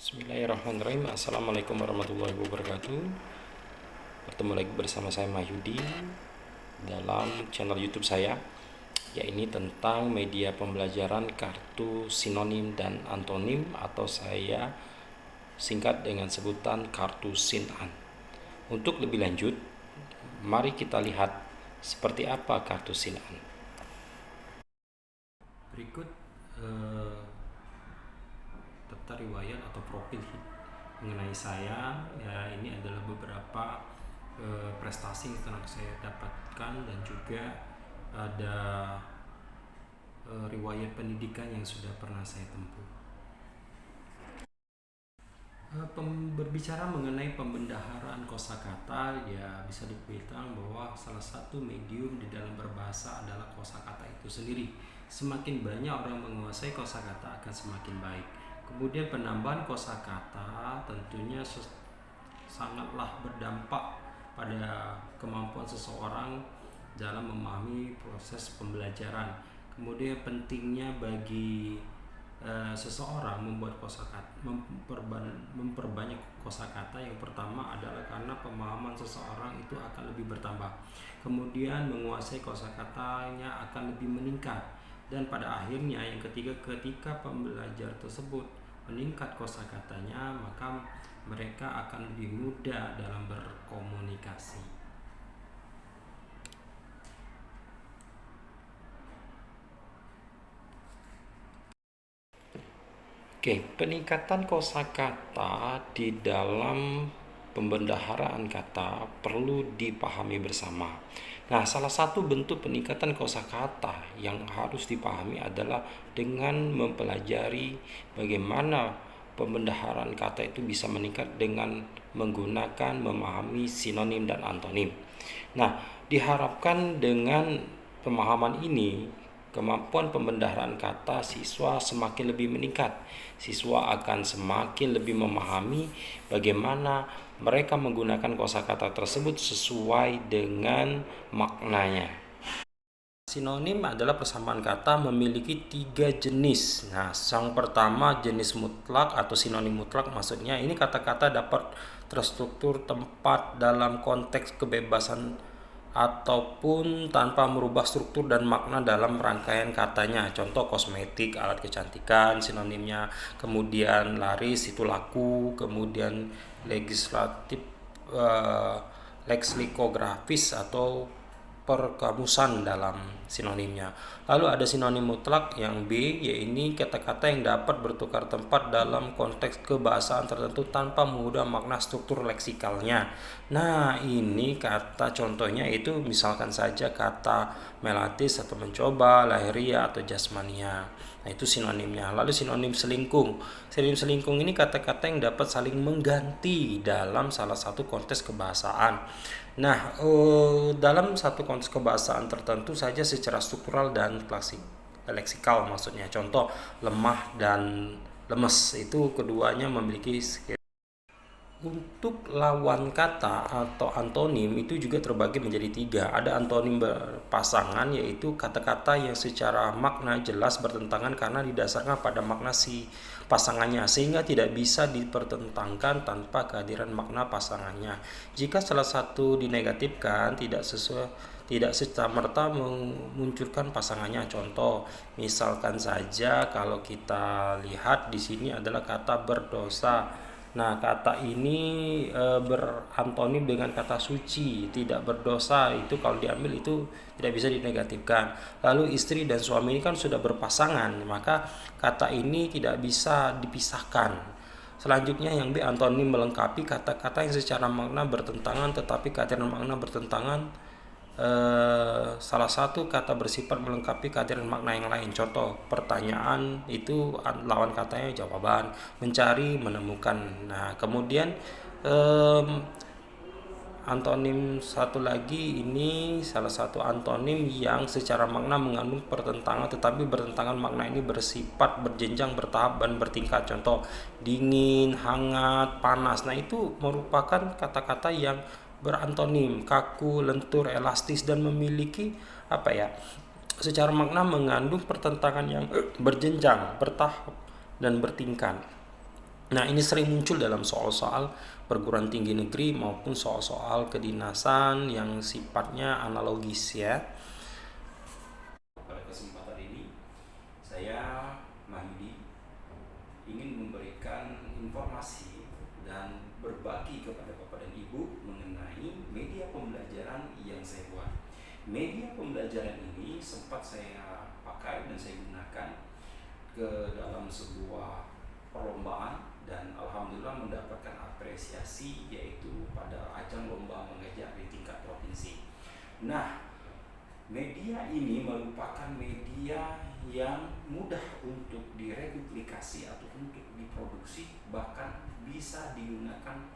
Bismillahirrahmanirrahim. Assalamualaikum warahmatullahi wabarakatuh. Bertemu lagi bersama saya Mahyudi dalam channel YouTube saya, yaitu tentang media pembelajaran kartu sinonim dan antonim, atau saya singkat dengan sebutan kartu Sinan. Untuk lebih lanjut, mari kita lihat seperti apa kartu Sinan. Berikut daftar riwayat atau profil mengenai saya. Ya, ini adalah beberapa prestasi yang telah saya dapatkan, dan juga ada riwayat pendidikan yang sudah pernah saya tempuh. Berbicara mengenai pembendaharaan kosakata, ya bisa dibilang bahwa salah satu medium di dalam berbahasa adalah kosakata itu sendiri. Semakin banyak orang menguasai kosakata akan semakin baik. Kemudian penambahan kosakata tentunya sangatlah berdampak pada kemampuan seseorang dalam memahami proses pembelajaran. Kemudian pentingnya bagi seseorang membuat kosakata, memperbanyak kosakata. Yang pertama adalah karena pemahaman seseorang itu akan lebih bertambah. Kemudian menguasai kosakatanya akan lebih meningkat. Dan pada akhirnya yang ketiga, ketika pembelajar tersebut meningkat kosakatanya, maka mereka akan lebih mudah dalam berkomunikasi. Oke, peningkatan kosakata di dalam pembendaharaan kata perlu dipahami bersama. Nah, salah satu bentuk peningkatan kosakata yang harus dipahami adalah dengan mempelajari bagaimana pembendaharaan kata itu bisa meningkat dengan menggunakan memahami sinonim dan antonim. Nah, diharapkan dengan pemahaman ini, kemampuan pembendaharaan kata siswa semakin lebih meningkat. Siswa akan semakin lebih memahami bagaimana mereka menggunakan kosakata tersebut sesuai dengan maknanya. Sinonim adalah persamaan kata memiliki 3 jenis. Nah, yang pertama jenis mutlak atau sinonim mutlak, maksudnya ini kata-kata dapat terstruktur tempat dalam konteks kebebasan ataupun tanpa merubah struktur dan makna dalam rangkaian katanya. Contoh kosmetik, alat kecantikan, sinonimnya. Kemudian laris itu laku. Kemudian legislatif, leksikografis atau perkamusan dalam sinonimnya. Lalu ada sinonim mutlak yang B, yaitu kata-kata yang dapat bertukar tempat dalam konteks kebahasaan tertentu tanpa mengubah makna struktur leksikalnya. Nah, ini kata contohnya itu misalkan saja kata melatis atau mencoba, lahiria atau jasmania. Nah, itu sinonimnya. Lalu sinonim selingkung. Sinonim selingkung ini kata-kata yang dapat saling mengganti dalam salah satu konteks kebahasaan. Nah, dalam satu konteks kebahasaan tertentu saja secara struktural dan leksikal, maksudnya. Contoh, lemah dan lemes, itu keduanya memiliki. Untuk lawan kata atau antonim itu juga terbagi menjadi 3. Ada antonim berpasangan, yaitu kata-kata yang secara makna jelas bertentangan karena didasarkan pada makna si pasangannya, sehingga tidak bisa dipertentangkan tanpa kehadiran makna pasangannya. Jika salah satu dinegatifkan, tidak serta-merta memunculkan pasangannya. Contoh, misalkan saja kalau kita lihat di sini adalah kata berdosa. Nah, kata ini berantonim dengan kata suci, tidak berdosa. Itu kalau diambil itu tidak bisa dinegatifkan. Lalu istri dan suami ini kan sudah berpasangan, maka kata ini tidak bisa dipisahkan. Selanjutnya yang B, antonim melengkapi kata-kata yang secara makna bertentangan tetapi kehadiran makna bertentangan. Salah satu kata bersifat melengkapi kehadiran makna yang lain. Contoh, pertanyaan itu lawan katanya jawaban, mencari, menemukan. Nah, kemudian antonim satu lagi, ini salah satu antonim yang secara makna mengandung pertentangan, tetapi bertentangan makna ini bersifat berjenjang, bertahap, dan bertingkat. Contoh, dingin, hangat, panas. Nah, itu merupakan kata-kata yang berantonim, kaku, lentur, elastis, dan memiliki secara makna mengandung pertentangan yang berjenjang, bertahap, dan bertingkat. Nah, ini sering muncul dalam soal-soal perguruan tinggi negeri maupun soal-soal kedinasan yang sifatnya analogis ya. Pada kesempatan ini, saya Mahdi ingin memberikan informasi dan berbagi kepada Bapak dan Ibu mengenai media pembelajaran yang saya buat. Media pembelajaran ini sempat saya pakai dan saya gunakan ke dalam sebuah perlombaan dan alhamdulillah mendapatkan apresiasi, yaitu pada ajang lomba mengajar di tingkat provinsi. Nah, media ini merupakan media yang mudah untuk direplikasi atau untuk diproduksi, bahkan bisa digunakan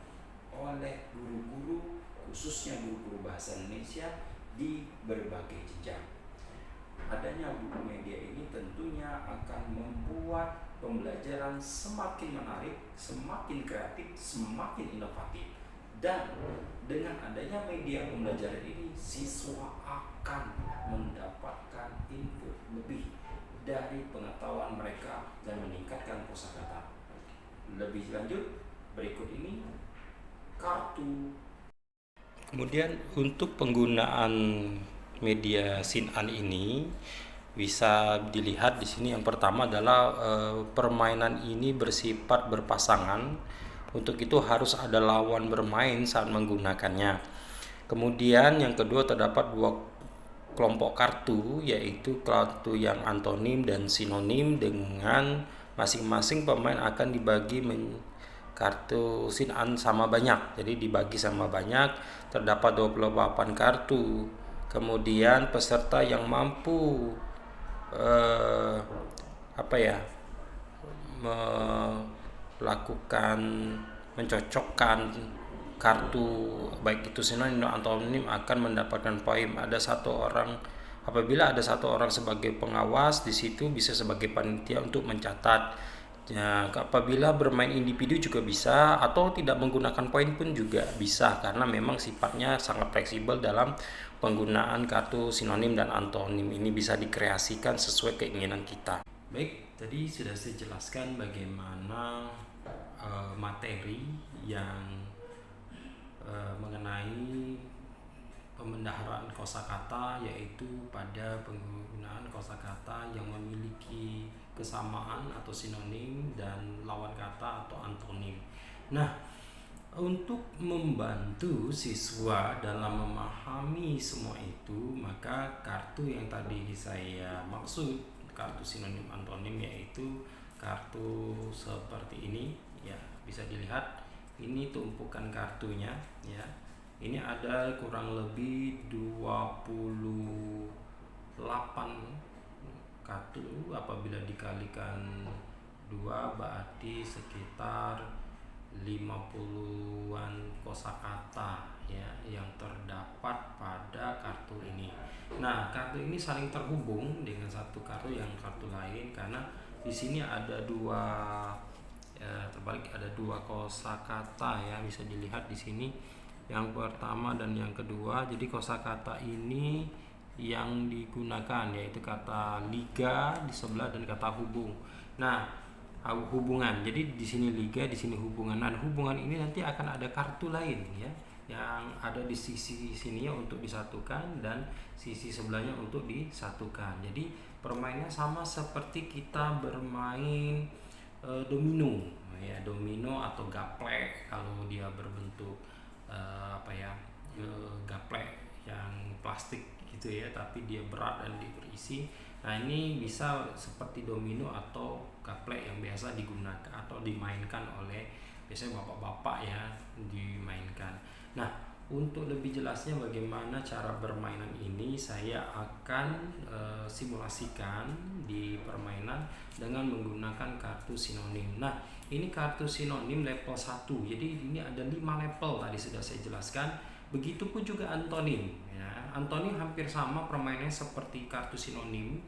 oleh guru-guru, khususnya guru-guru bahasa Indonesia di berbagai jenjang. Adanya buku media ini tentunya akan membuat pembelajaran semakin menarik, semakin kreatif, semakin inovatif. Dan dengan adanya media pembelajaran ini, siswa akan mendapatkan input lebih dari pengetahuan mereka dan meningkatkan kosakata. Lebih lanjut, berikut ini kartu. Kemudian untuk penggunaan media Sin-An ini bisa dilihat di sini. Yang pertama adalah permainan ini bersifat berpasangan. Untuk itu harus ada lawan bermain saat menggunakannya. Kemudian yang kedua, terdapat dua kelompok kartu, yaitu kartu yang antonim dan sinonim, dengan masing-masing pemain akan dibagi kartu Sin-An sama banyak. Jadi dibagi sama banyak, terdapat 28 kartu. Kemudian peserta yang mampu melakukan mencocokkan kartu baik itu sinonim atau antonim akan mendapatkan poin. Apabila ada satu orang sebagai pengawas, di situ bisa sebagai panitia untuk mencatat. Ya, apabila bermain individu juga bisa, atau tidak menggunakan poin pun juga bisa, karena memang sifatnya sangat fleksibel dalam penggunaan kartu sinonim dan antonim. Ini bisa dikreasikan sesuai keinginan kita. Baik, tadi sudah saya jelaskan bagaimana materi yang mengenai pembendaharaan kosakata, yaitu pada penggunaan kosakata yang memiliki kesamaan atau sinonim dan lawan kata atau antonim. Nah, untuk membantu siswa dalam memahami semua itu, maka kartu yang tadi saya maksud, kartu sinonim antonim, yaitu kartu seperti ini ya, bisa dilihat ini tumpukan kartunya ya. Ini ada kurang lebih 28 kartu. Apabila dikalikan 2 berarti sekitar 50-an kosakata ya yang terdapat pada kartu ini. Nah, kartu ini saling terhubung dengan satu kartu yang kartu lain, karena di sini ada ada dua kosakata ya, bisa dilihat di sini yang pertama dan yang kedua. Jadi kosakata ini yang digunakan yaitu kata liga di sebelah dan kata hubung. Nah, hubungan. Jadi di sini liga, di sini hubungan. Nah, hubungan ini nanti akan ada kartu lain ya, yang ada di sisi sini untuk disatukan dan sisi sebelahnya untuk disatukan. Jadi permainnya sama seperti kita bermain domino ya, domino atau gaplek kalau dia berbentuk gaplek yang plastik gitu ya, tapi dia berat dan berisi. Nah, ini bisa seperti domino atau gaplek yang biasa digunakan atau dimainkan oleh biasanya bapak-bapak ya, dimainkan. Nah, untuk lebih jelasnya bagaimana cara permainan ini, saya akan simulasikan di permainan dengan menggunakan kartu sinonim. Nah, ini kartu sinonim level 1. Jadi ini ada 5 level tadi sudah saya jelaskan. Begitupun juga antonim ya. Antonim hampir sama permainannya seperti kartu sinonim.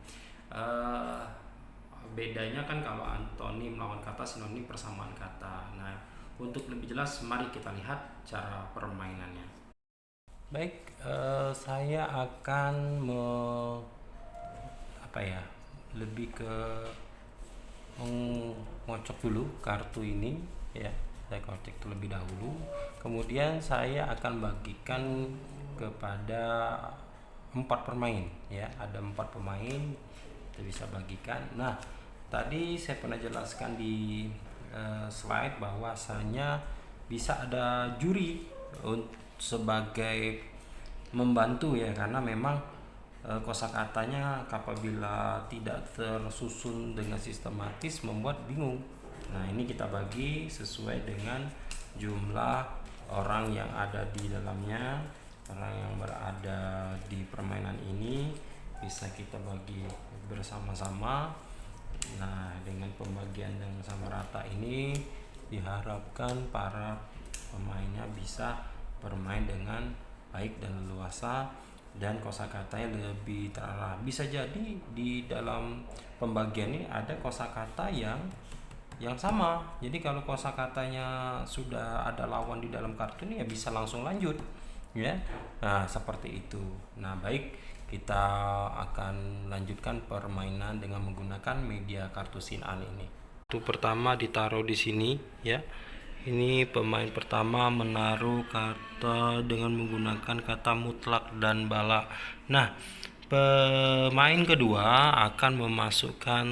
Bedanya kan kalau antonim lawan kata, sinonim persamaan kata. Nah, untuk lebih jelas mari kita lihat cara permainannya. Baik, saya akan lebih ke mengocok dulu kartu ini ya. Saya kocek terlebih dahulu, kemudian saya akan bagikan kepada 4 pemain ya. Ada 4 pemain, kita bisa bagikan. Nah, tadi saya pernah jelaskan di slide bahwasanya bisa ada juri sebagai membantu ya, karena memang kosakatanya apabila tidak tersusun dengan sistematis membuat bingung. Nah, ini kita bagi sesuai dengan jumlah orang yang ada di dalamnya, orang yang berada di permainan ini bisa kita bagi bersama-sama. Nah, dengan pembagian yang sama rata ini diharapkan para pemainnya bisa bermain dengan baik dan leluasa dan kosakatanya lebih terarah. Bisa jadi di dalam pembagian ini ada kosakata yang sama. Jadi kalau kosakatanya sudah ada lawan di dalam kartu ini ya bisa langsung lanjut ya. Nah, seperti itu. Nah, baik, kita akan lanjutkan permainan dengan menggunakan media kartu Sin-an ini. Kartu pertama ditaruh di sini ya. Ini pemain pertama menaruh kata dengan menggunakan kata mutlak dan bala. Nah, pemain kedua akan memasukkan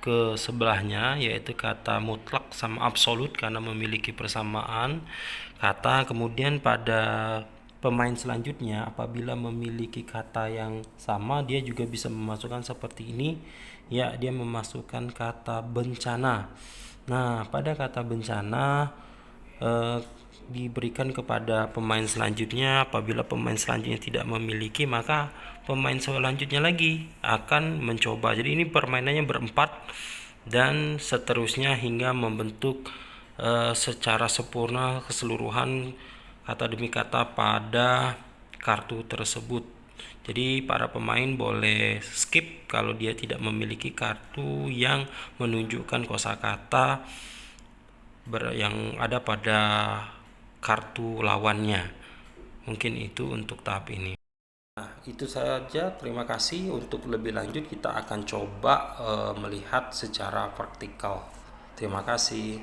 ke sebelahnya yaitu kata mutlak sama absolut karena memiliki persamaan kata. Kemudian pada pemain selanjutnya apabila memiliki kata yang sama, dia juga bisa memasukkan seperti ini ya, dia memasukkan kata bencana. Nah, pada kata bencana diberikan kepada pemain selanjutnya. Apabila pemain selanjutnya tidak memiliki, maka pemain selanjutnya lagi akan mencoba. Jadi ini permainannya berempat dan seterusnya hingga membentuk secara sempurna keseluruhan kata demi kata pada kartu tersebut. Jadi para pemain boleh skip kalau dia tidak memiliki kartu yang menunjukkan kosakata yang ada pada kartu lawannya. Mungkin itu untuk tahap ini. Nah, itu saja. Terima kasih. Untuk lebih lanjut kita akan coba melihat secara praktikal. Terima kasih.